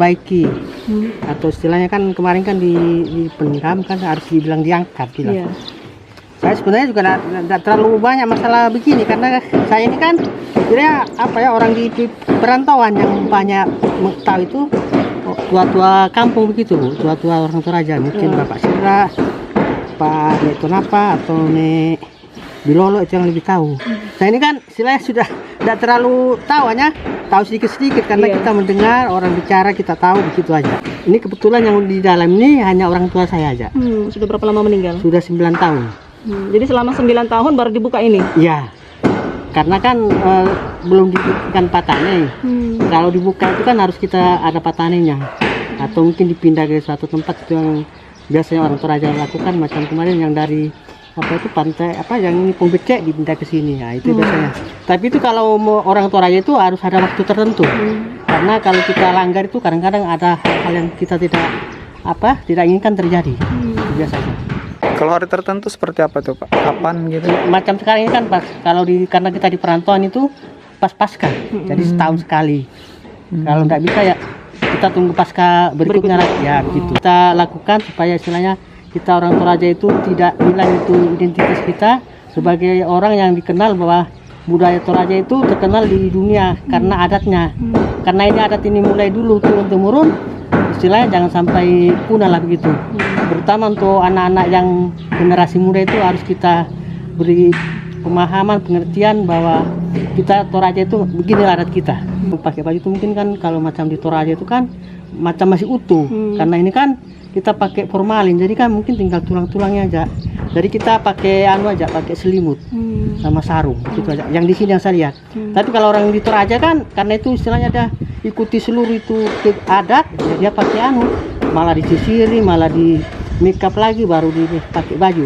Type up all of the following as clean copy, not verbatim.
diperbaiki. Atau istilahnya kan kemarin kan dipendam kan harus dibilang diangkat gitu. Iya. Saya sebenarnya juga tidak terlalu banyak masalah begini karena saya ini kan sebenarnya apa ya, orang di perantauan yang banyak tahu itu tua-tua kampung begitu, tua-tua orang Toraja, mungkin Bapak Sira, Pak Nek Tonapa atau Nek Bilolo itu yang lebih tahu. Saya ini kan istilahnya sudah tidak terlalu tahu, hanya tahu sedikit-sedikit karena kita mendengar orang bicara, kita tahu begitu aja. Ini kebetulan yang di dalam ini hanya orang tua saya aja. Sudah berapa lama meninggal? Sudah 9 tahun. Jadi selama 9 tahun baru dibuka ini? Iya, karena kan belum dibuka patane. Kalau dibuka itu kan harus kita ada patanenya, atau mungkin dipindah ke suatu tempat. Itu yang biasanya orang Toraja lakukan, macam kemarin yang dari apa itu pantai apa yang ini Pembecek dipindah ke sini. Nah, itu biasanya. Tapi itu kalau mau orang Toraja itu harus ada waktu tertentu, karena kalau kita langgar itu kadang-kadang ada hal yang kita tidak inginkan terjadi. Itu biasanya. Kalau hari tertentu seperti apa tuh Pak? Kapan gitu? Macam sekarang ini kan pas kalau karena kita di perantauan itu pas pasca, jadi setahun sekali. Kalau nggak bisa ya kita tunggu pasca berikutnya lagi ya gitu. Kita lakukan supaya istilahnya kita orang Toraja itu tidak hilang itu identitas kita sebagai orang yang dikenal bahwa budaya Toraja itu terkenal di dunia karena adatnya. Karena ini adat ini mulai dulu turun temurun, istilahnya jangan sampai punah lah begitu. Terutama untuk anak-anak yang generasi muda itu harus kita beri pemahaman, pengertian bahwa kita Toraja itu beginilah adat kita. Pakai baju itu mungkin kan kalau macam di Toraja itu kan macam masih utuh, karena ini kan kita pakai formalin, jadi kan mungkin tinggal tulang-tulangnya aja. Jadi kita pakai pakai selimut sama sarung gitu aja. Yang di sini yang saya lihat. Tapi kalau orang di Toraja kan karena itu istilahnya ada ikuti seluruh itu adat, ya dia pakai malah disisiri, malah di make up lagi baru dipakai baju.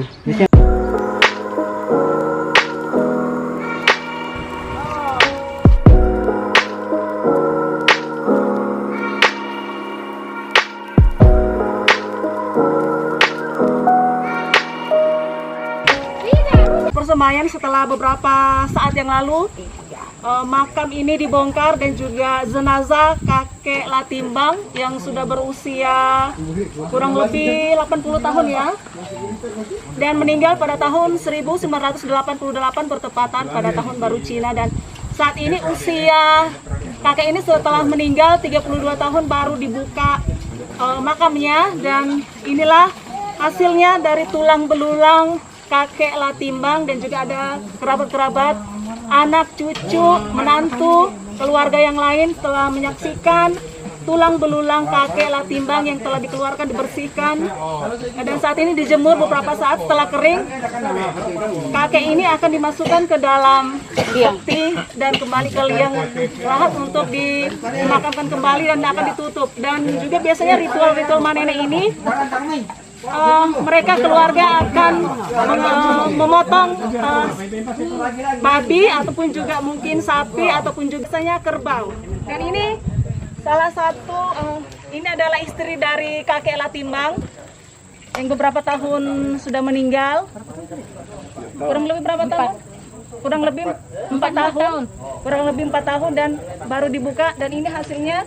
Persemayan setelah beberapa saat yang lalu, makam ini dibongkar dan juga jenazah kakek Latimbang yang sudah berusia kurang lebih 80 tahun ya, dan meninggal pada tahun 1988 bertepatan pada tahun baru Cina. Dan saat ini usia kakek ini setelah meninggal 32 tahun baru dibuka makamnya, dan inilah hasilnya dari tulang belulang kakek Latimbang, dan juga ada kerabat-kerabat, anak, cucu, menantu, keluarga yang lain telah menyaksikan tulang belulang kakek Latimbang yang telah dikeluarkan, dibersihkan, dan saat ini dijemur beberapa saat. Setelah kering, kakek ini akan dimasukkan ke dalam peti dan kembali ke liang lahat untuk dimakamkan kembali dan akan ditutup. Dan juga biasanya ritual-ritual nenek ini, mereka keluarga akan memotong babi ataupun juga mungkin sapi ataupun juga biasanya kerbau. Dan ini salah satu, ini adalah istri dari kakek Latimbang yang beberapa tahun sudah meninggal. Kurang lebih berapa tahun? Kurang lebih 4 tahun. Kurang lebih 4 tahun dan baru dibuka, dan ini hasilnya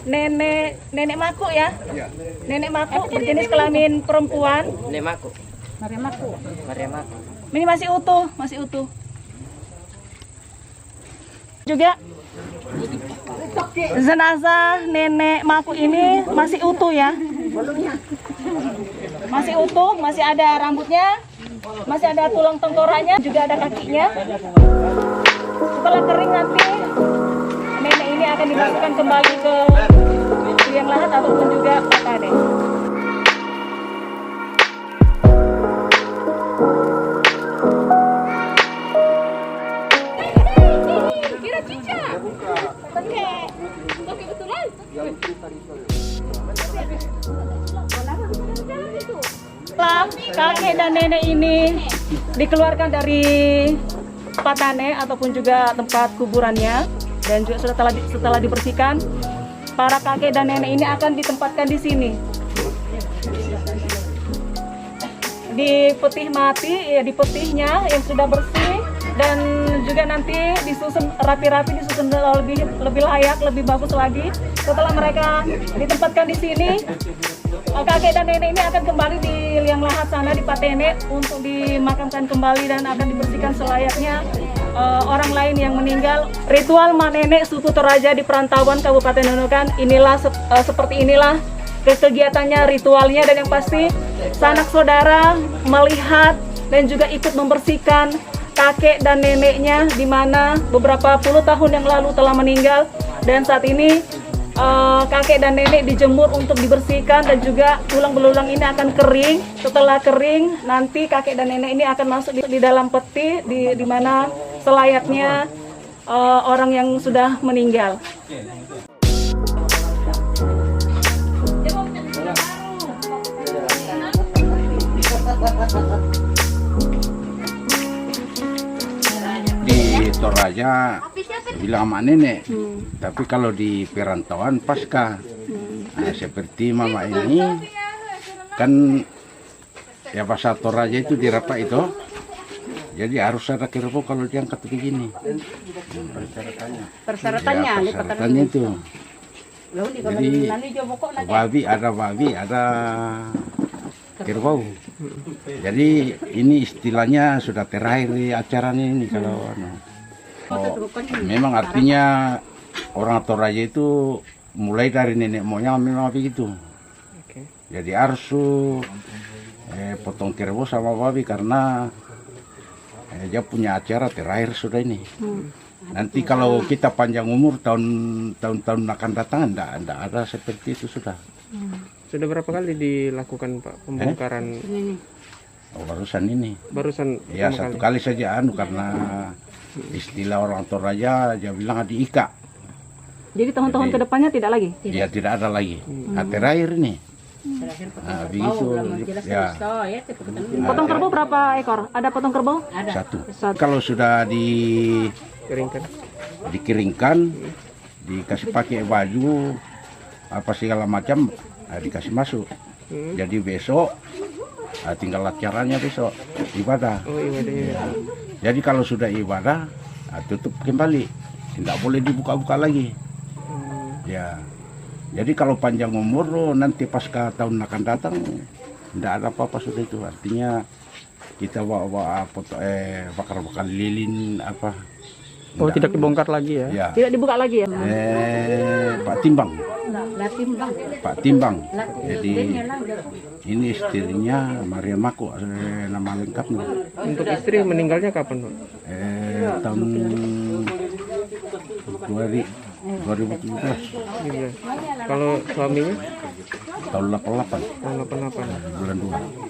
nenek Maku ya. Nenek Maku berjenis kelamin perempuan. Nenek Maku. Maria Maku. Maria Maku. Ini masih utuh. Juga jenazah nenek Maku ini masih utuh ya. Masih utuh, masih ada rambutnya, masih ada tulang tengkoraknya, juga ada kakinya. Setelah kering nanti nenek ini akan dimasukkan kembali ke liang lahat ataupun juga patane. Setelah kakek dan nenek ini dikeluarkan dari patane ataupun juga tempat kuburannya, dan juga setelah dibersihkan, para kakek dan nenek ini akan ditempatkan di sini, di peti mati ya, di petinya yang sudah bersih, dan dan juga nanti disusun rapi-rapi, disusun lebih layak, lebih bagus lagi. Setelah mereka ditempatkan di sini, kakek dan nenek ini akan kembali di liang lahat sana di Patene untuk dimakamkan kembali dan akan dibersihkan selayaknya orang lain yang meninggal. Ritual Manenek suku Toraja di perantauan Kabupaten Nunukan inilah seperti inilah kegiatannya, ritualnya, dan yang pasti sanak saudara melihat dan juga ikut membersihkan kakek dan neneknya di mana beberapa puluh tahun yang lalu telah meninggal, dan saat ini kakek dan nenek dijemur untuk dibersihkan dan juga tulang belulang ini akan kering. Setelah kering, nanti kakek dan nenek ini akan masuk di dalam peti di mana selayaknya orang yang sudah meninggal. Di Toraja bilang sama nenek, tapi kalau di perantauan pasca. Nah, seperti mama ini kan ya bahasa Toraja itu dirapak itu, jadi harus ada kerbau kalau diangkat begini. Persyaratannya itu. Jadi babi ada kerbau. Jadi ini istilahnya sudah terakhir di acaranya ini kalau memang artinya orang Toraja itu mulai dari nenek moyang memang begitu. Jadi harus potong kerbau sama babi karena dia punya acara terakhir sudah ini. Nanti kalau kita panjang umur tahun-tahun akan datang enggak ada seperti itu sudah. Sudah berapa kali dilakukan Pak pembongkaran? Barusan ini. Barusan Ya satu kali saja karena istilah orang Toraja dia bilang diika. Jadi tahun-tahun kedepannya tidak lagi? Ya tidak ada lagi. Nah, terakhir ini. Nah, begitu. Ya. Potong kerbau berapa ekor? Ada potong kerbau? Satu. Kalau sudah dikeringkan, dikasih pakai baju apa segala macam, dikasih masuk. Jadi besok tinggal acaranya besok ibadah. Ya. Jadi kalau sudah ibadah tutup kembali, tidak boleh dibuka-buka lagi. Ya. Jadi kalau panjang umur nanti pasca tahun akan datang tidak ada apa-apa sudah itu. Artinya kita bawa bakar-bakar lilin apa. Oh, tidak dibongkar lagi ya? Ya. Tidak dibuka lagi ya? Pak Timbang. Pak Timbang. Jadi ini istrinya Maria Mako, nama lengkapnya. Untuk istri meninggalnya kapan Pak? Tahun 2017. Iya. Kalau suaminya? Tahun 88. Tahun 88. Bulan 2.